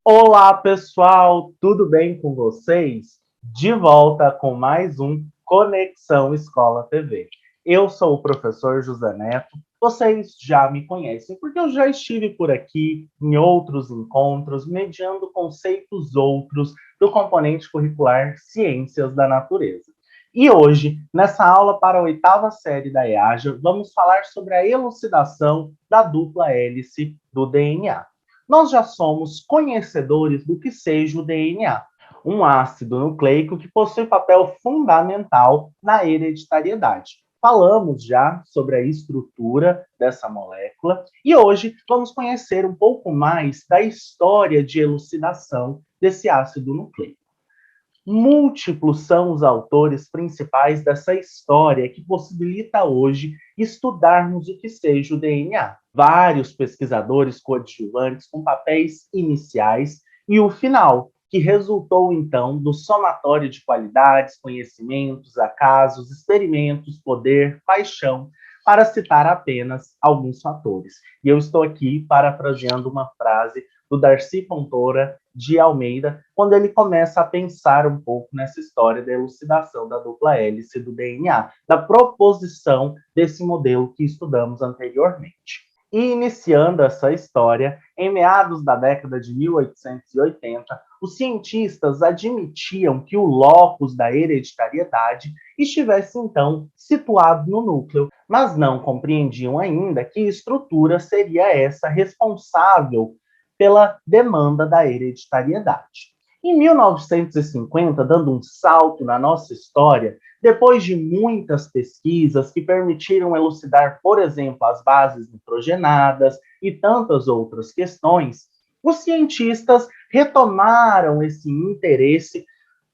Olá, pessoal, tudo bem com vocês? De volta com mais um Conexão Escola TV. Eu sou o professor José Neto. Vocês já me conhecem porque eu já estive por aqui em outros encontros, mediando conceitos outros do componente curricular Ciências da Natureza. E hoje, nessa aula para a oitava série da EAJA, vamos falar sobre a elucidação da dupla hélice do DNA. Nós já somos conhecedores do que seja o DNA, um ácido nucleico que possui papel fundamental na hereditariedade. Falamos já sobre a estrutura dessa molécula e hoje vamos conhecer um pouco mais da história de elucidação desse ácido nucleico. Múltiplos são os autores principais dessa história que possibilita hoje estudarmos o que seja o DNA. Vários pesquisadores coadjuvantes com papéis iniciais e o final, que resultou então do somatório de qualidades, conhecimentos, acasos, experimentos, poder, paixão, para citar apenas alguns fatores. E eu estou aqui parafraseando uma frase do Darcy Fontoura de Almeida, quando ele começa a pensar um pouco nessa história da elucidação da dupla hélice do DNA, da proposição desse modelo que estudamos anteriormente. E iniciando essa história, em meados da década de 1880, os cientistas admitiam que o locus da hereditariedade estivesse então situado no núcleo, mas não compreendiam ainda que estrutura seria essa responsável pela demanda da hereditariedade. Em 1950, dando um salto na nossa história, depois de muitas pesquisas que permitiram elucidar, por exemplo, as bases nitrogenadas e tantas outras questões, os cientistas retomaram esse interesse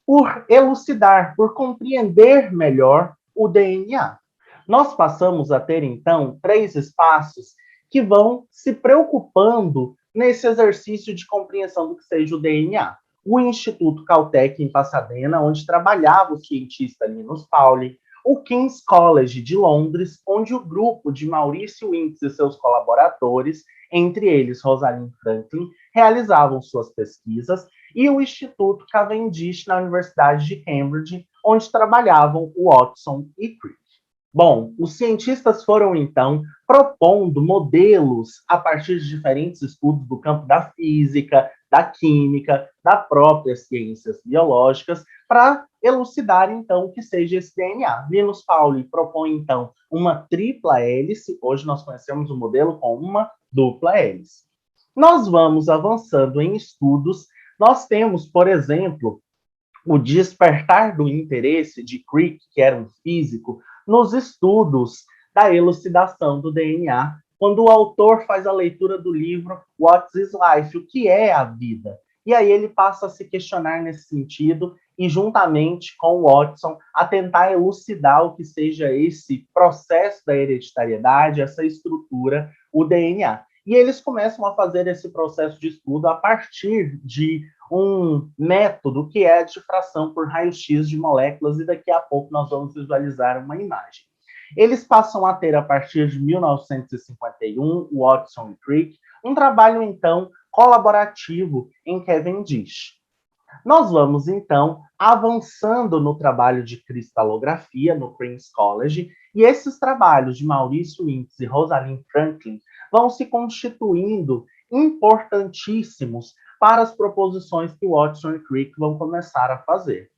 por elucidar, por compreender melhor o DNA. Nós passamos a ter, então, três espaços que vão se preocupando nesse exercício de compreensão do que seja o DNA. O Instituto Caltech, em Pasadena, onde trabalhava o cientista Linus Pauling, o King's College de Londres, onde o grupo de Maurício Winckx e seus colaboradores, entre eles Rosalind Franklin, realizavam suas pesquisas, e o Instituto Cavendish na Universidade de Cambridge, onde trabalhavam Watson e Crick. Bom, os cientistas foram então propondo modelos a partir de diferentes estudos do campo da física, da química, da própria ciências biológicas, para elucidar então o que seja esse DNA. Linus Pauling propõe então uma tripla hélice, hoje nós conhecemos o modelo com uma dupla hélice. Nós vamos avançando em estudos, nós temos, por exemplo, o despertar do interesse de Crick, que era um físico, nos estudos da elucidação do DNA, quando o autor faz a leitura do livro What is Life? O que é a vida? E aí ele passa a se questionar nesse sentido e, juntamente com o Watson, a tentar elucidar o que seja esse processo da hereditariedade, essa estrutura, o DNA. E eles começam a fazer esse processo de estudo a partir de um método que é a difração por raio-x de moléculas, e daqui a pouco nós vamos visualizar uma imagem. Eles passam a ter, a partir de 1951, Watson e Crick, um trabalho, então, colaborativo em Cavendish. Nós vamos, então, avançando no trabalho de cristalografia no King's College, e esses trabalhos de Maurício Winckx e Rosalind Franklin vão se constituindo importantíssimos para as proposições que Watson e Crick vão começar a fazer.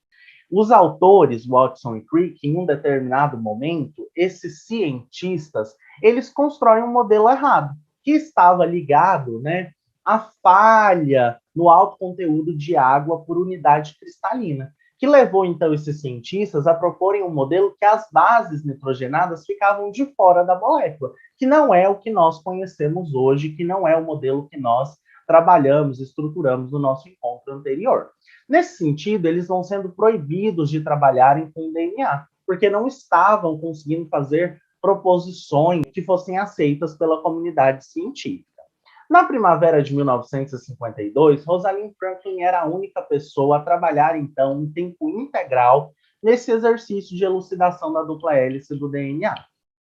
Os autores, Watson e Crick, em um determinado momento, esses cientistas, eles constroem um modelo errado, que estava ligado, né, à falha no alto conteúdo de água por unidade cristalina, que levou, então, esses cientistas a proporem um modelo que as bases nitrogenadas ficavam de fora da molécula, que não é o que nós conhecemos hoje, que não é o modelo que nós trabalhamos, estruturamos no nosso encontro anterior. Nesse sentido, eles vão sendo proibidos de trabalharem com DNA, porque não estavam conseguindo fazer proposições que fossem aceitas pela comunidade científica. Na primavera de 1952, Rosalind Franklin era a única pessoa a trabalhar, então, em tempo integral nesse exercício de elucidação da dupla hélice do DNA.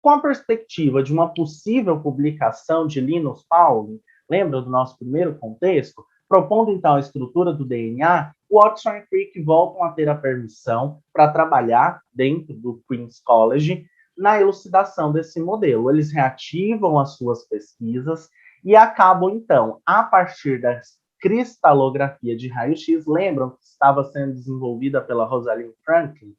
Com a perspectiva de uma possível publicação de Linus Pauling, lembra do nosso primeiro contexto? Propondo, então, a estrutura do DNA, Watson e Crick voltam a ter a permissão para trabalhar dentro do Queen's College na elucidação desse modelo. Eles reativam as suas pesquisas e acabam, então, a partir da cristalografia de raio-x, lembram que estava sendo desenvolvida pela Rosalind Franklin?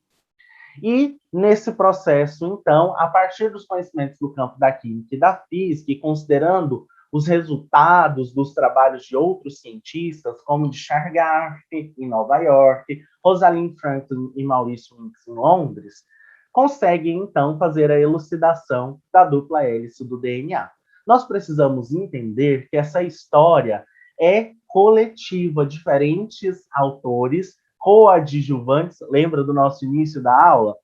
E nesse processo, então, a partir dos conhecimentos do campo da química e da física, e considerando os resultados dos trabalhos de outros cientistas, como de Chargaff, em Nova York, Rosalind Franklin e Maurício Winks, em Londres, conseguem, então, fazer a elucidação da dupla hélice do DNA. Nós precisamos entender que essa história é coletiva, diferentes autores coadjuvantes, lembra do nosso início da aula?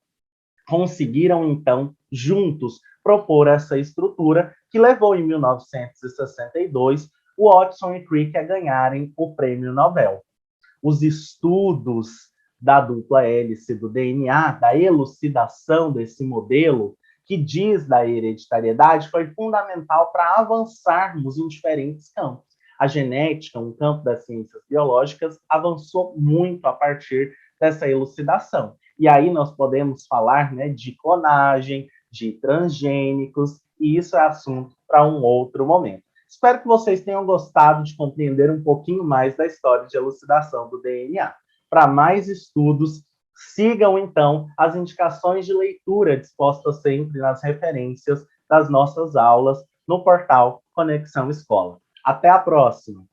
Conseguiram, então, juntos, propor essa estrutura que levou, em 1962, Watson e Crick a ganharem o Prêmio Nobel. Os estudos da dupla hélice do DNA, da elucidação desse modelo, que diz da hereditariedade, foi fundamental para avançarmos em diferentes campos. A genética, um campo das ciências biológicas, avançou muito a partir dessa elucidação. E aí nós podemos falar, né, de clonagem, de transgênicos, e isso é assunto para um outro momento. Espero que vocês tenham gostado de compreender um pouquinho mais da história de elucidação do DNA. Para mais estudos, sigam então as indicações de leitura dispostas sempre nas referências das nossas aulas no portal Conexão Escola. Até a próxima!